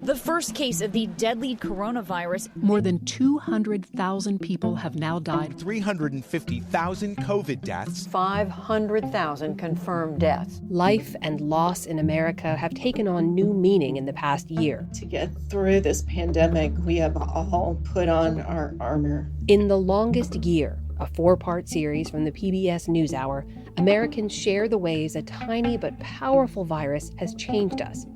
The first case of the deadly coronavirus. More than 200,000 people have now died. 350,000 COVID deaths. 500,000 confirmed deaths. Life and loss in America have taken on new meaning in the past year. To get through this pandemic, we have all put on our armor. In The Longest Year, a 4-part series from the PBS NewsHour, Americans share the ways a tiny but powerful virus has changed us.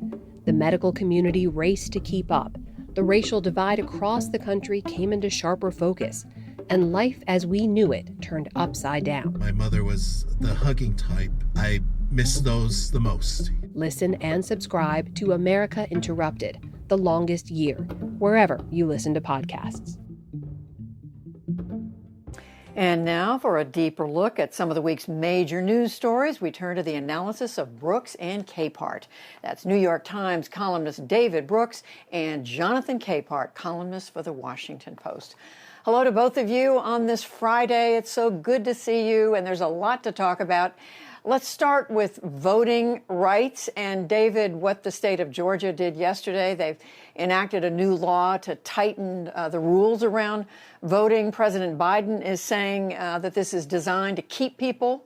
The medical community raced to keep up. The racial divide across the country came into sharper focus. And life as we knew it turned upside down. My mother was the hugging type. I miss those the most. Listen and subscribe to America Interrupted, The Longest Year, wherever you listen to podcasts. And now for a deeper look at some of the week's major news stories, we turn to the analysis of Brooks and Capehart. That's New York Times columnist David Brooks and Jonathan Capehart, columnist for The Washington Post. Hello to both of you on this Friday. It's so good to see you, and there's a lot to talk about. Let's start with voting rights. And David, what the state of Georgia did yesterday, they've enacted a new law to tighten the rules around voting. President Biden is saying that this is designed to keep people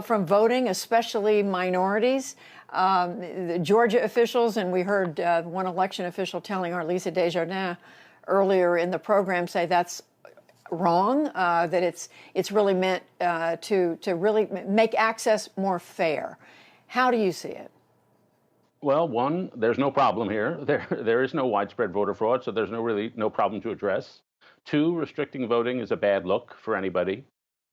from voting, especially minorities. The Georgia officials, and we heard one election official telling our Lisa Desjardins earlier in the program say that's wrong, that it's really meant to really make access more fair. How do you see it? Well, one, there's no problem here. There is no widespread voter fraud, so there's no problem to address. Two, restricting voting is a bad look for anybody.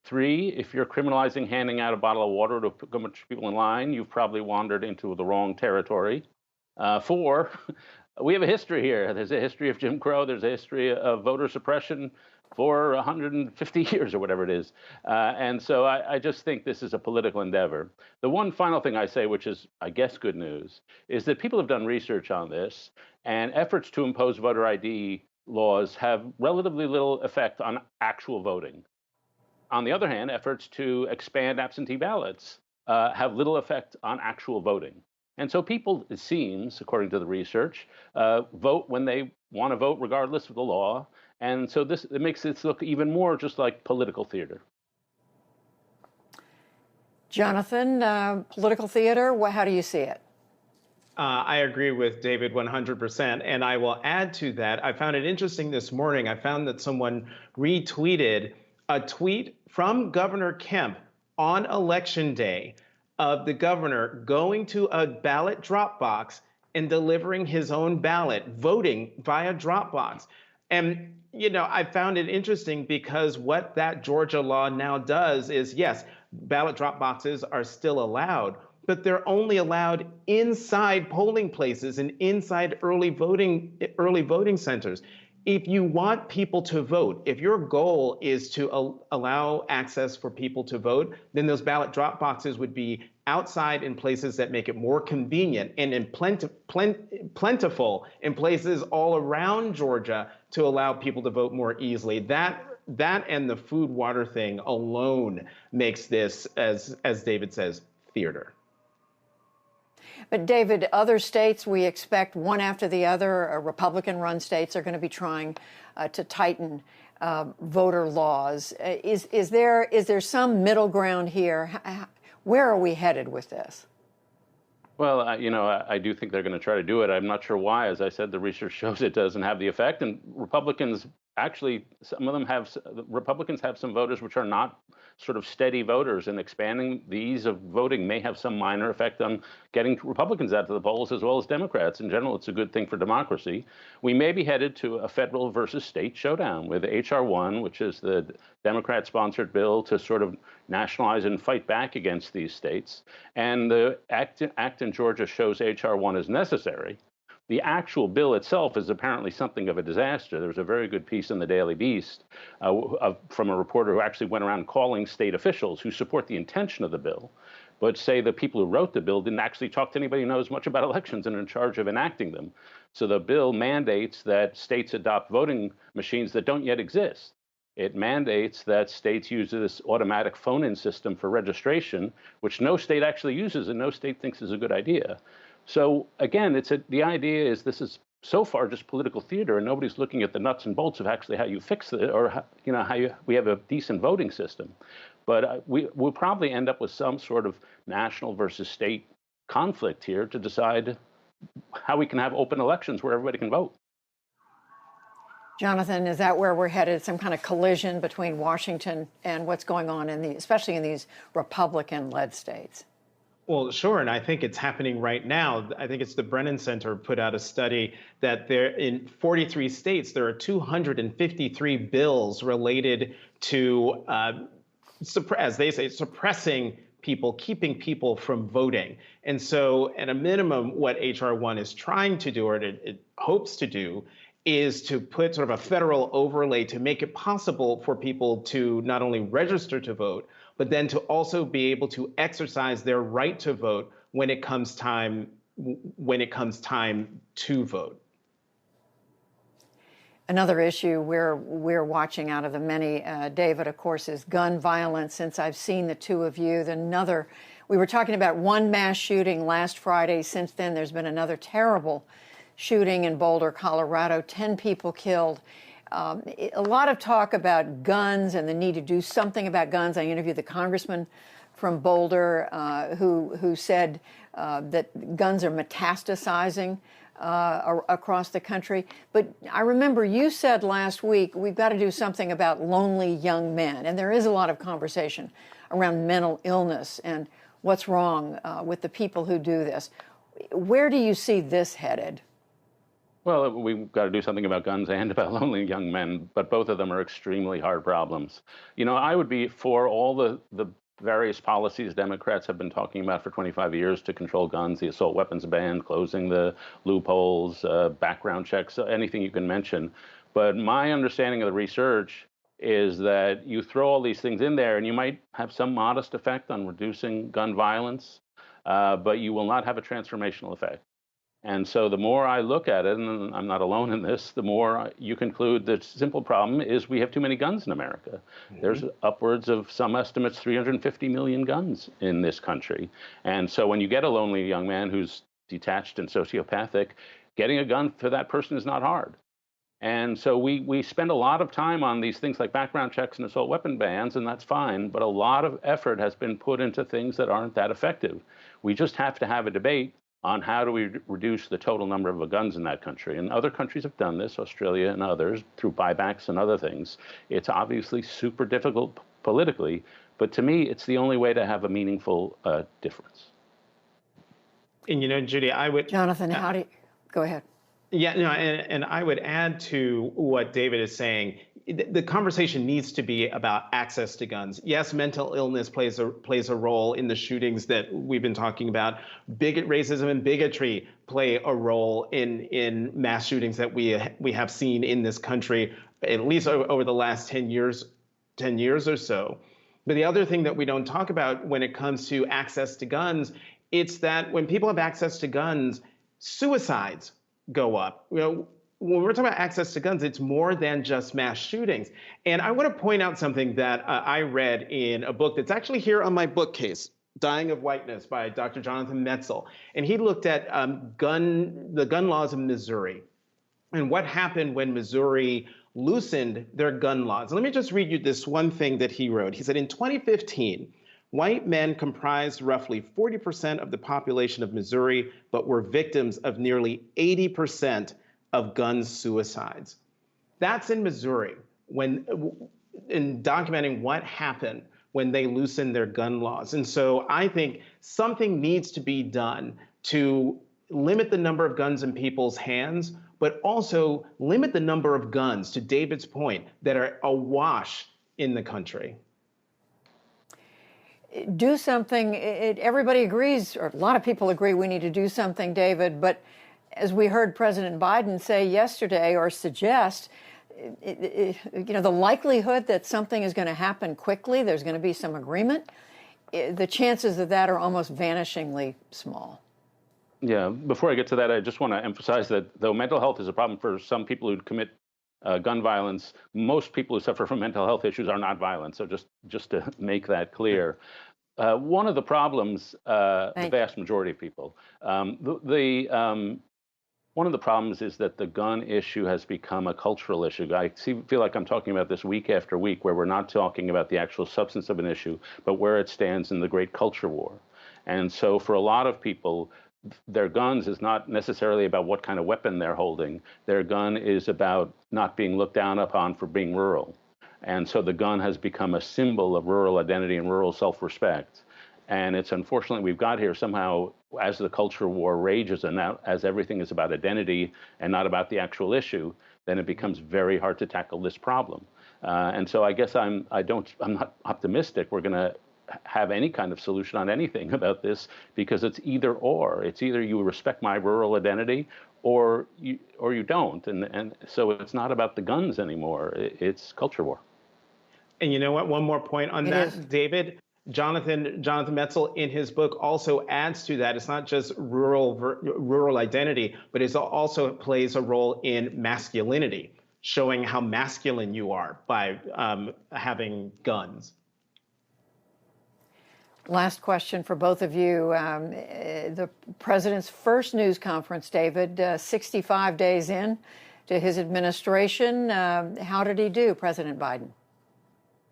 Three, if you're criminalizing handing out a bottle of water to a bunch of people in line, you've probably wandered into the wrong territory. Four, we have a history here. There's a history of Jim Crow. There's a history of voter suppression for 150 years or whatever it is. And so I just think this is a political endeavor. The one final thing I say, which is, I guess, good news, is that people have done research on this, and efforts to impose voter ID laws have relatively little effect on actual voting. On the other hand, efforts to expand absentee ballots have little effect on actual voting. And so people, it seems, according to the research, vote when they want to vote regardless of the law. And so it makes this look even more just like political theater. Jonathan, political theater, how do you see it? I agree with David 100%. And I will add to that, I found it interesting this morning. I found that someone retweeted a tweet from Governor Kemp on Election Day of the governor going to a ballot drop box and delivering his own ballot, voting via drop box. And, you know, I found it interesting because what that Georgia law now does is, yes, ballot drop boxes are still allowed, but they're only allowed inside polling places and inside early voting centers. If you want people to vote, if your goal is to allow access for people to vote, then those ballot drop boxes would be outside in places that make it more convenient and in plentiful in places all around Georgia to allow people to vote more easily. That and the food water thing alone makes this, as David says, theater. But David, other states, we expect one after the other, Republican-run states are going to be trying to tighten voter laws. Is there some middle ground here? Where are we headed with this? Well, I do think they're going to try to do it. I'm not sure why. As I said, the research shows it doesn't have the effect. And Republicans, actually, Republicans have some voters which are not sort of steady voters, and expanding the ease of voting may have some minor effect on getting Republicans out to the polls as well as Democrats. In general, it's a good thing for democracy. We may be headed to a federal versus state showdown with H.R. 1, which is the Democrat-sponsored bill to sort of nationalize and fight back against these states. And the act in Georgia shows H.R. 1 is necessary. The actual bill itself is apparently something of a disaster. There was a very good piece in the Daily Beast from a reporter who actually went around calling state officials who support the intention of the bill, but say the people who wrote the bill didn't actually talk to anybody who knows much about elections and are in charge of enacting them. So the bill mandates that states adopt voting machines that don't yet exist. It mandates that states use this automatic phone-in system for registration, which no state actually uses and no state thinks is a good idea. So again, the idea is this is so far just political theater, and nobody's looking at the nuts and bolts of actually how you fix it, or we have a decent voting system. But we'll probably end up with some sort of national versus state conflict here to decide how we can have open elections where everybody can vote. Jonathan, is that where we're headed? Some kind of collision between Washington and what's going on especially in these Republican-led states? Well, sure, and I think it's happening right now. I think it's the Brennan Center put out a study that there in 43 states, there are 253 bills related to, as they say, suppressing people, keeping people from voting. And so at a minimum, what H.R. 1 is trying to do, or it hopes to do, is to put sort of a federal overlay to make it possible for people to not only register to vote, but then to also be able to exercise their right to vote when it comes time to vote. Another issue we're watching out of the many, David, of course, is gun violence. Since I've seen the two of you, we were talking about one mass shooting last Friday. Since then, there's been another terrible shooting in Boulder, Colorado, 10 people killed. A lot of talk about guns and the need to do something about guns. I interviewed the congressman from Boulder who said that guns are metastasizing across the country. But I remember you said last week, we've got to do something about lonely young men. And there is a lot of conversation around mental illness and what's wrong with the people who do this. Where do you see this headed? Well, we've got to do something about guns and about lonely young men, but both of them are extremely hard problems. I would be for all the various policies Democrats have been talking about for 25 years to control guns, the assault weapons ban, closing the loopholes, background checks, anything you can mention. But my understanding of the research is that you throw all these things in there and you might have some modest effect on reducing gun violence, but you will not have a transformational effect. And so the more I look at it, and I'm not alone in this, the more you conclude the simple problem is we have too many guns in America. Mm-hmm. There's upwards of, some estimates, 350 million guns in this country. And so when you get a lonely young man who's detached and sociopathic, getting a gun for that person is not hard. And so we spend a lot of time on these things like background checks and assault weapon bans, and that's fine, but a lot of effort has been put into things that aren't that effective. We just have to have a debate on how do we reduce the total number of guns in that country. And other countries have done this, Australia and others, through buybacks and other things. It's obviously super difficult politically, but to me, it's the only way to have a meaningful difference. And Judy, I would... Jonathan, go ahead. Yeah, and I would add to what David is saying. The conversation needs to be about access to guns. Yes, mental illness plays a role in the shootings that we've been talking about. Racism and bigotry play a role in mass shootings that we have seen in this country, at least over the last 10 years or so. But the other thing that we don't talk about when it comes to access to guns, it's that when people have access to guns, suicides go up. When we're talking about access to guns, it's more than just mass shootings. And I want to point out something that I read in a book that's actually here on my bookcase, Dying of Whiteness by Dr. Jonathan Metzl. And he looked at the gun laws of Missouri and what happened when Missouri loosened their gun laws. Let me just read you this one thing that he wrote. He said, in 2015, white men comprised roughly 40% of the population of Missouri, but were victims of nearly 80% of gun suicides. That's in Missouri, in documenting what happened when they loosened their gun laws. And so I think something needs to be done to limit the number of guns in people's hands, but also limit the number of guns, to David's point, that are awash in the country. Do something. Everybody agrees, or a lot of people agree we need to do something, David, but as we heard President Biden say yesterday, or suggest, the likelihood that something is going to happen quickly, there's going to be some agreement, the chances of that are almost vanishingly small. Yeah, before I get to that, I just want to emphasize that though mental health is a problem for some people who commit gun violence, most people who suffer from mental health issues are not violent. So just to make that clear. One of the problems, the vast majority of people, One of the problems is that the gun issue has become a cultural issue. I feel like I'm talking about this week after week, where we're not talking about the actual substance of an issue, but where it stands in the great culture war. And so for a lot of people, their guns is not necessarily about what kind of weapon they're holding. Their gun is about not being looked down upon for being rural. And so the gun has become a symbol of rural identity and rural self-respect. And it's unfortunate we've got here somehow, as the culture war rages and now as everything is about identity and not about the actual issue, then it becomes very hard to tackle this problem. And so I guess I'm not optimistic we're going to have any kind of solution on anything about this, because it's either or. It's either you respect my rural identity or you don't. And so it's not about the guns anymore. It's culture war. And you know what? One more point on that, David. Jonathan Metzl in his book also adds to that. It's not just rural identity, but it also plays a role in masculinity, showing how masculine you are by having guns. Last question for both of you. The president's first news conference, David, 65 days in to his administration. How did he do, President Biden?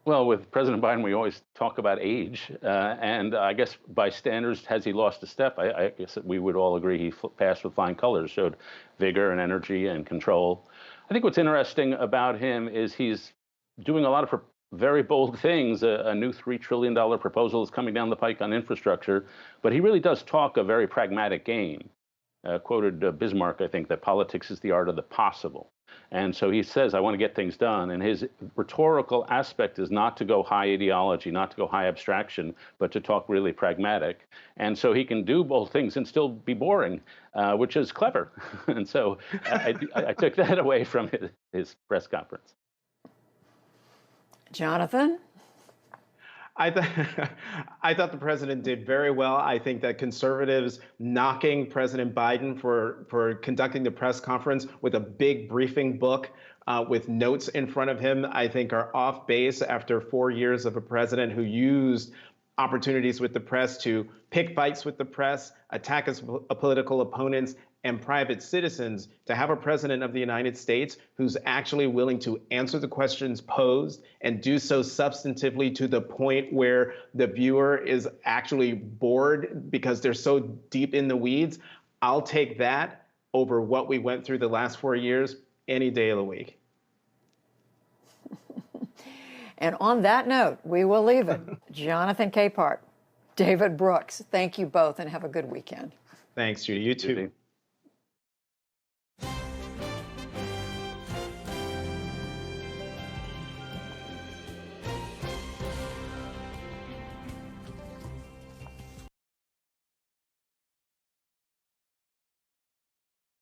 Well, with President Biden, we always talk about age. And I guess by standards, has he lost a step? I guess we would all agree he passed with flying colors, showed vigor and energy and control. I think what's interesting about him is he's doing a lot of very bold things. A new $3 trillion proposal is coming down the pike on infrastructure, but he really does talk a very pragmatic game. Quoted Bismarck, I think, that politics is the art of the possible. And so he says, I want to get things done. And his rhetorical aspect is not to go high ideology, not to go high abstraction, but to talk really pragmatic. And so he can do both things and still be boring, which is clever. And so I took that away from his press conference. Jonathan? I thought the president did very well. I think that conservatives knocking President Biden for conducting the press conference with a big briefing book with notes in front of him, I think are off base after 4 years of a president who used opportunities with the press to pick fights with the press, attack his political opponents, and private citizens. To have a president of the United States who's actually willing to answer the questions posed and do so substantively to the point where the viewer is actually bored because they're so deep in the weeds, I'll take that over what we went through the last 4 years any day of the week. And on that note, we will leave it. Jonathan Capehart, David Brooks, thank you both and have a good weekend. Thanks, Judy. You too.